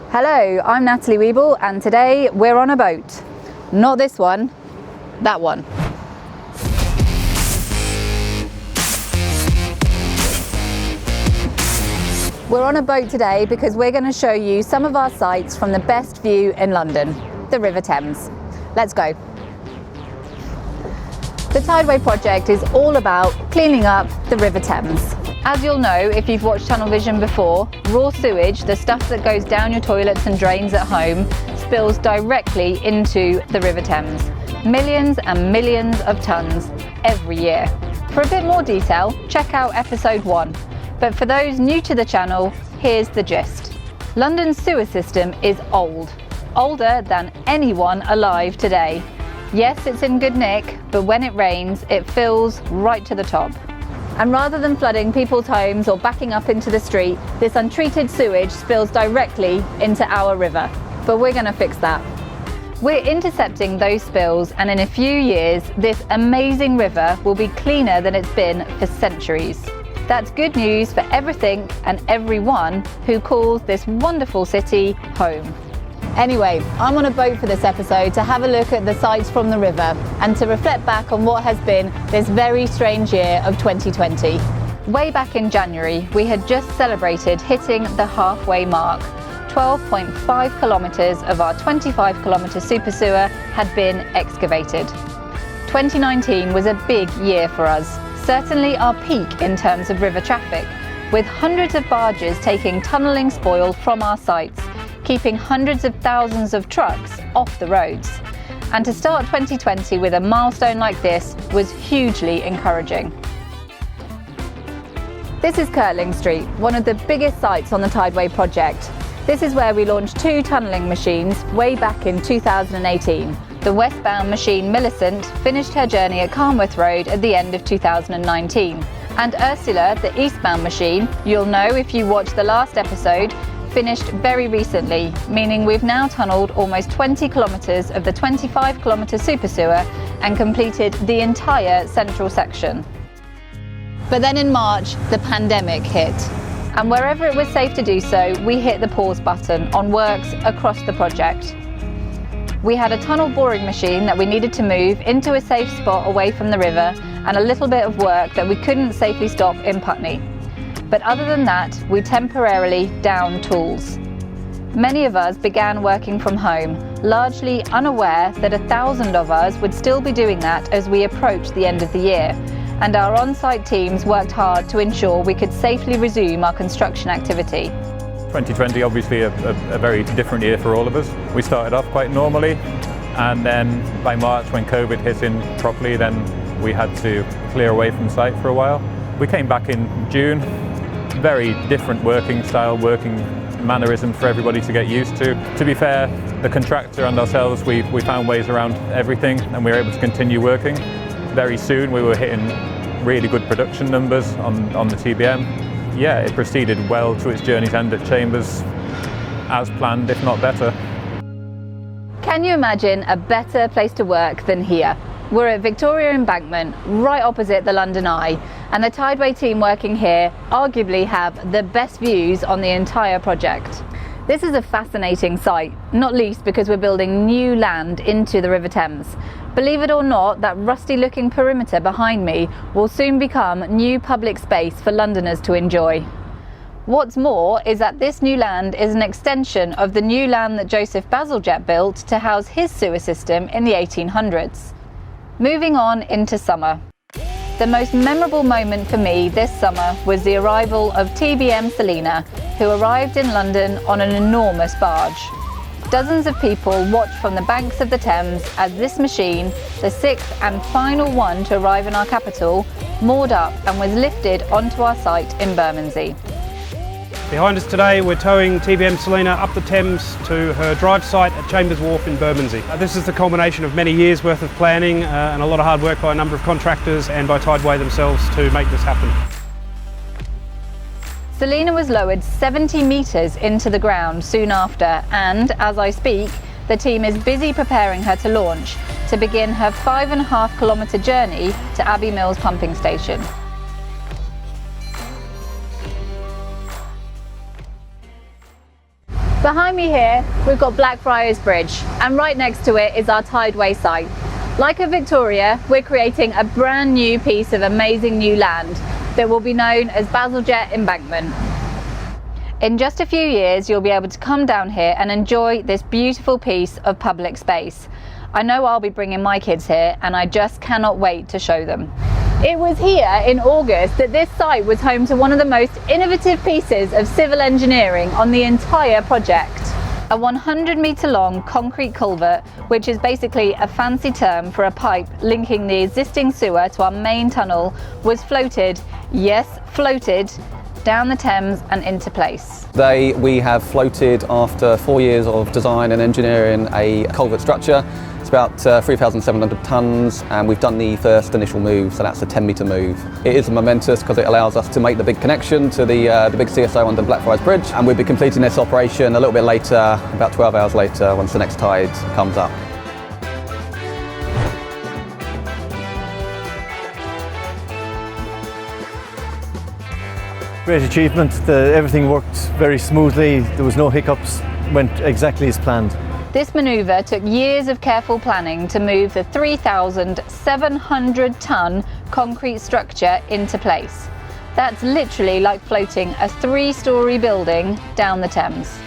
Hello, I'm Natalie Weeble and today we're on a boat. Not this one, that one. We're on a boat today because we're going to show you some of our sights from the best view in London, the River Thames. Let's go. The Tideway project is all about cleaning up the River Thames. As you'll know if you've watched Tunnel Vision before, raw sewage, the stuff that goes down your toilets and drains at home, spills directly into the River Thames. Millions and millions of tonnes every year. For a bit more detail, check out episode 1. But for those new to the channel, here's the gist. London's sewer system is old, older than anyone alive today. Yes, it's in good nick, but when it rains, it fills right to the top. And rather than flooding people's homes or backing up into the street, this untreated sewage spills directly into our river. But we're going to fix that. We're intercepting those spills, and in a few years, this amazing river will be cleaner than it's been for centuries. That's good news for everything and everyone who calls this wonderful city home. Anyway, I'm on a boat for this episode to have a look at the sights from the river and to reflect back on what has been this very strange year of 2020. Way back in January, we had just celebrated hitting the halfway mark. 12.5 kilometres of our 25-kilometre super sewer had been excavated. 2019 was a big year for us, certainly our peak in terms of river traffic, with hundreds of barges taking tunnelling spoil from our sites, keeping hundreds of thousands of trucks off the roads. And to start 2020 with a milestone like this was hugely encouraging. This is Kirtling Street, one of the biggest sites on the Tideway project. This is where we launched 2 tunnelling machines way back in 2018. The westbound machine Millicent finished her journey at Carnworth Road at the end of 2019. And Ursula, the eastbound machine, you'll know if you watched the last episode, finished very recently, meaning we've now tunnelled almost 20 kilometres of the 25-kilometre super sewer and completed the entire central section. But then in March, the pandemic hit. And wherever it was safe to do so, we hit the pause button on works across the project. We had a tunnel boring machine that we needed to move into a safe spot away from the river and a little bit of work that we couldn't safely stop in Putney. But other than that, we temporarily downed tools. Many of us began working from home, largely unaware that 1,000 of us would still be doing that as we approached the end of the year. And our on-site teams worked hard to ensure we could safely resume our construction activity. 2020 obviously a very different year for all of us. We started off quite normally, and then by March when COVID hit in properly, then we had to clear away from site for a while. We came back in June. Very different working style, working mannerism for everybody to get used to. To be fair, the contractor and ourselves, we found ways around everything and we were able to continue working. Very soon we were hitting really good production numbers on the TBM. Yeah, it proceeded well to its journey's end at Chambers, as planned, if not better. Can you imagine a better place to work than here? We're at Victoria Embankment, right opposite the London Eye, and the Tideway team working here arguably have the best views on the entire project. This is a fascinating site, not least because we're building new land into the River Thames. Believe it or not, that rusty-looking perimeter behind me will soon become new public space for Londoners to enjoy. What's more is that this new land is an extension of the new land that Joseph Bazalgette built to house his sewer system in the 1800s. Moving on into summer. The most memorable moment for me this summer was the arrival of TBM Selina, who arrived in London on an enormous barge. Dozens of people watched from the banks of the Thames as this machine, the 6th and final one to arrive in our capital, moored up and was lifted onto our site in Bermondsey. Behind us today we're towing TBM Selina up the Thames to her drive site at Chambers Wharf in Bermondsey. This is the culmination of many years worth of planning and a lot of hard work by a number of contractors and by Tideway themselves to make this happen. Selina was lowered 70 metres into the ground soon after, and as I speak, the team is busy preparing her to launch to begin her 5.5 kilometre journey to Abbey Mills pumping station. Behind me here, we've got Blackfriars Bridge, and right next to it is our tideway site. Like a Victoria, we're creating a brand new piece of amazing new land that will be known as Bazalgette Embankment. In just a few years, you'll be able to come down here and enjoy this beautiful piece of public space. I know I'll be bringing my kids here, and I just cannot wait to show them. It was here in August that this site was home to one of the most innovative pieces of civil engineering on the entire project. A 100-metre long concrete culvert, which is basically a fancy term for a pipe linking the existing sewer to our main tunnel, was floated, yes, floated, down the Thames and into place. Today we have floated, after 4 years of design and engineering, a culvert structure. It's about 3,700 tonnes, and we've done the first initial move, so that's a 10-metre move. It is momentous because it allows us to make the big connection to the big CSO under Blackfriars Bridge, and we'll be completing this operation a little bit later, about 12 hours later, once the next tide comes up. Great achievement. Everything worked very smoothly. There was no hiccups. Went exactly as planned. This manoeuvre took years of careful planning to move the 3,700-tonne concrete structure into place. That's literally like floating a 3-storey building down the Thames.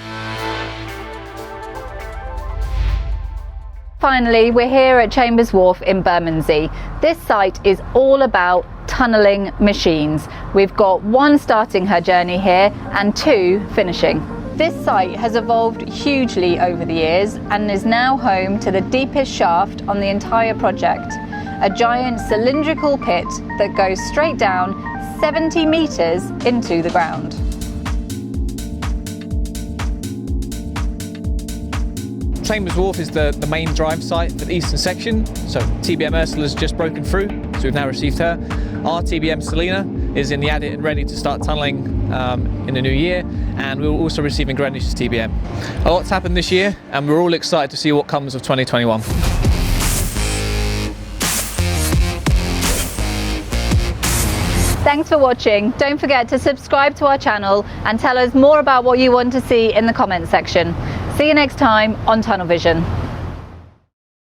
Finally, we're here at Chambers Wharf in Bermondsey. This site is all about tunnelling machines. We've got 1 starting her journey here and 2 finishing. This site has evolved hugely over the years and is now home to the deepest shaft on the entire project, a giant cylindrical pit that goes straight down 70 metres into the ground. Chambers Wharf is the main drive site for the eastern section, so TBM Ursula's just broken through, so we've now received her. Our TBM Selina is in the adit and ready to start tunnelling in the new year, and we're also receiving Greenwich's TBM. A lot's happened this year, and we're all excited to see what comes of 2021. Thanks for watching. Don't forget to subscribe to our channel and tell us more about what you want to see in the comments section. See you next time on Tunnel Vision.